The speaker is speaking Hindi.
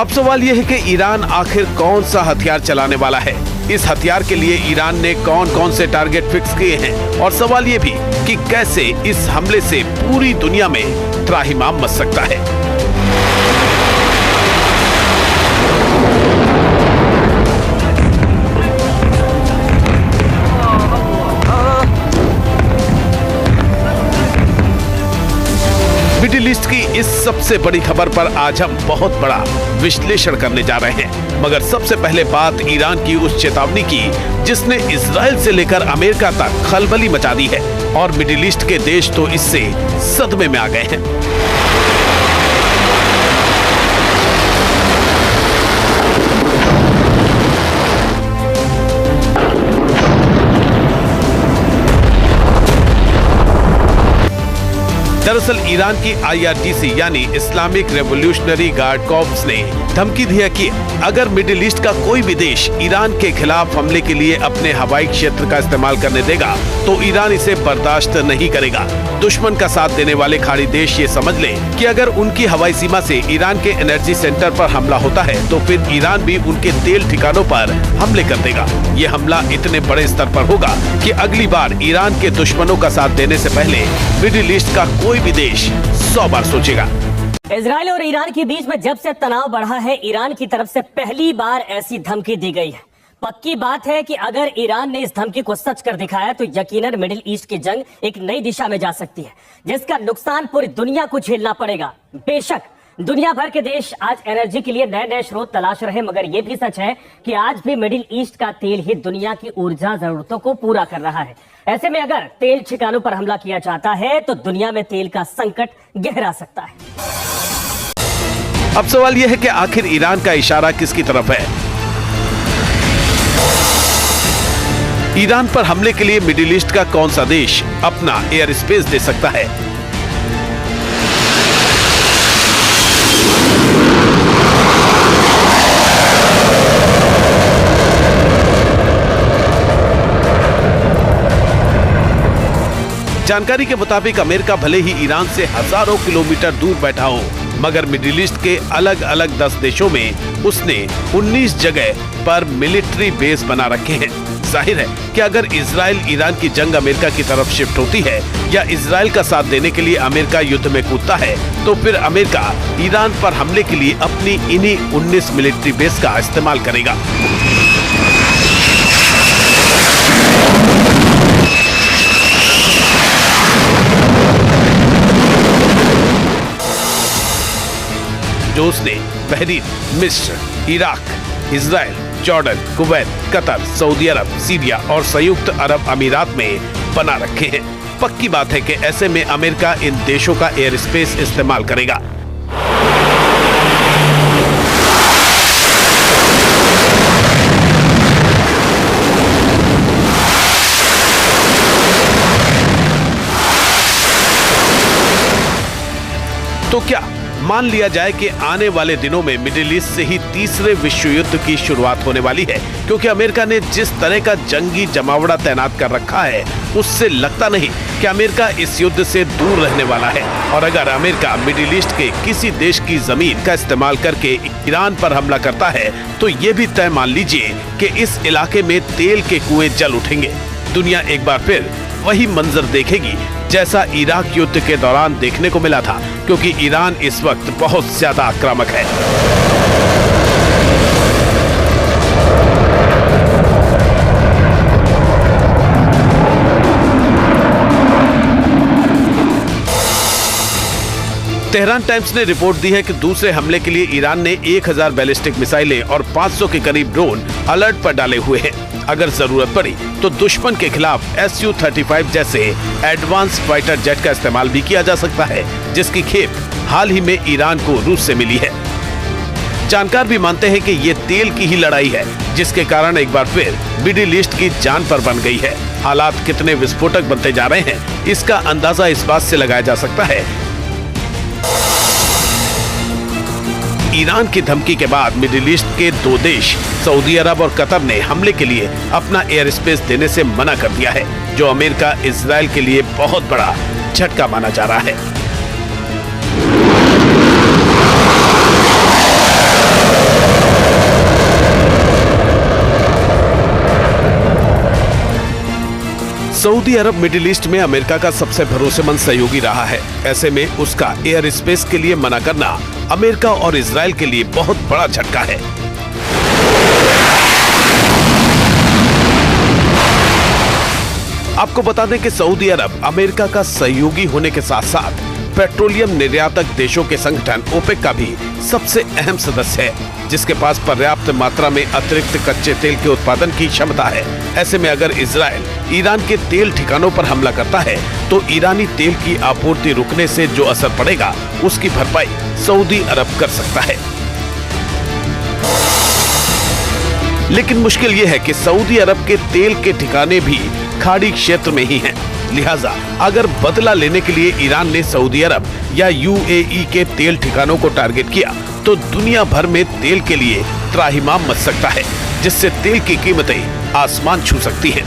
अब सवाल यह है कि ईरान आखिर कौन सा हथियार चलाने वाला है। इस हथियार के लिए ईरान ने कौन कौन से टारगेट फिक्स किए हैं और सवाल ये भी कि कैसे इस हमले से पूरी दुनिया में त्राहिमाम मच सकता है। मिडिल ईस्ट की इस सबसे बड़ी खबर पर आज हम बहुत बड़ा विश्लेषण करने जा रहे हैं, मगर सबसे पहले बात ईरान की उस चेतावनी की जिसने इजराइल से लेकर अमेरिका तक खलबली मचा दी है और मिडिल ईस्ट के देश तो इससे सदमे में आ गए हैं। दरअसल ईरान की IRGC यानी इस्लामिक रेवोल्यूशनरी गार्ड कॉर्प्स ने धमकी दी है कि अगर मिडिल ईस्ट का कोई भी देश ईरान के खिलाफ हमले के लिए अपने हवाई क्षेत्र का इस्तेमाल करने देगा तो ईरान इसे बर्दाश्त नहीं करेगा। दुश्मन का साथ देने वाले खाड़ी देश ये समझ लें कि अगर उनकी हवाई सीमा से ईरान के एनर्जी सेंटर पर हमला होता है तो फिर ईरान भी उनके तेल ठिकानों पर हमले कर देगा। ये हमला इतने बड़े स्तर पर होगा कि अगली बार ईरान के दुश्मनों का साथ देने से पहले मिडिल ईस्ट का कोई भी देश 100 बार सोचेगा। इजराइल और ईरान के बीच में जब से तनाव बढ़ा है, ईरान की तरफ से पहली बार ऐसी धमकी दी गई है। पक्की बात है कि अगर ईरान ने इस धमकी को सच कर दिखाया तो यकीनन मिडिल ईस्ट की जंग एक नई दिशा में जा सकती है, जिसका नुकसान पूरी दुनिया को झेलना पड़ेगा। बेशक दुनिया भर के देश आज एनर्जी के लिए नए नए स्रोत तलाश रहे, मगर यह भी सच है कि आज भी मिडिल ईस्ट का तेल ही दुनिया की ऊर्जा जरूरतों को पूरा कर रहा है। ऐसे में अगर तेल ठिकानों पर हमला किया जाता है तो दुनिया में तेल का संकट गहरा सकता है। अब सवाल यह है कि आखिर ईरान का इशारा किसकी तरफ है। ईरान पर हमले के लिए मिडिल ईस्ट का कौन सा देश अपना एयर स्पेस दे सकता है। जानकारी के मुताबिक अमेरिका भले ही ईरान से हजारों किलोमीटर दूर बैठा हो, मगर मिडिल ईस्ट के अलग अलग 10 देशों में उसने 19 जगह पर मिलिट्री बेस बना रखे हैं। जाहिर है कि अगर इजराइल ईरान की जंग अमेरिका की तरफ शिफ्ट होती है या इजराइल का साथ देने के लिए अमेरिका युद्ध में कूदता है तो फिर अमेरिका ईरान पर हमले के लिए अपनी इन्हीं 19 मिलिट्री बेस का इस्तेमाल करेगा। जो उसने बहरीन, मिस्र, Iraq, Israel, Jordan, Kuwait, Qatar, Saudi Arab, Syria और संयुक्त अरब अमीरात में बना रखे हैं। पक्की बात है कि ऐसे में अमेरिका इन देशों का एयर स्पेस इस्तेमाल करेगा। तो क्या मान लिया जाए कि आने वाले दिनों में मिडिल ईस्ट से ही तीसरे विश्व युद्ध की शुरुआत होने वाली है, क्योंकि अमेरिका ने जिस तरह का जंगी जमावड़ा तैनात कर रखा है उससे लगता नहीं कि अमेरिका इस युद्ध से दूर रहने वाला है। और अगर अमेरिका मिडिल ईस्ट के किसी देश की जमीन का इस्तेमाल करके ईरान पर हमला करता है तो ये भी तय मान लीजिए कि इस इलाके में तेल के कुएं जल उठेंगे। दुनिया एक बार फिर वही मंजर देखेगी जैसा इराक युद्ध के दौरान देखने को मिला था, क्योंकि ईरान इस वक्त बहुत ज्यादा आक्रामक है। तेहरान टाइम्स ने रिपोर्ट दी है कि दूसरे हमले के लिए ईरान ने 1000 बैलिस्टिक मिसाइलें और 500 के करीब ड्रोन अलर्ट पर डाले हुए हैं। अगर जरूरत पड़ी तो दुश्मन के खिलाफ Su-35 जैसे एडवांस फाइटर जेट का इस्तेमाल भी किया जा सकता है, जिसकी खेप हाल ही में ईरान को रूस से मिली है। जानकार भी मानते हैं कि ये तेल की ही लड़ाई है, जिसके कारण एक बार फिर मिडिल ईस्ट की जान पर बन गई है। हालात कितने विस्फोटक बनते जा रहे हैं इसका अंदाजा इस बात से लगाया जा सकता है ईरान की धमकी के बाद मिडिल ईस्ट के 2 देश सऊदी अरब और कतर ने हमले के लिए अपना एयर स्पेस देने से मना कर दिया है, जो अमेरिका इजराइल के लिए बहुत बड़ा झटका माना जा रहा है। सऊदी अरब मिडिल ईस्ट में अमेरिका का सबसे भरोसेमंद सहयोगी रहा है। ऐसे में उसका एयर स्पेस के लिए मना करना अमेरिका और इजराइल के लिए बहुत बड़ा झटका है। आपको बता दें कि सऊदी अरब अमेरिका का सहयोगी होने के साथ साथ पेट्रोलियम निर्यातक देशों के संगठन ओपेक का भी सबसे अहम सदस्य है, जिसके पास पर्याप्त मात्रा में अतिरिक्त कच्चे तेल के उत्पादन की क्षमता है। ऐसे में अगर इजराइल ईरान के तेल ठिकानों पर हमला करता है तो ईरानी तेल की आपूर्ति रुकने से जो असर पड़ेगा उसकी भरपाई सऊदी अरब कर सकता है। लेकिन मुश्किल यह है कि सऊदी अरब के तेल के ठिकाने भी खाड़ी क्षेत्र में ही हैं। लिहाजा अगर बदला लेने के लिए ईरान ने सऊदी अरब या यूएई के तेल ठिकानों को टारगेट किया तो दुनिया भर में तेल के लिए त्राहिमाम मच सकता है, जिससे तेल की कीमतें आसमान छू सकती हैं।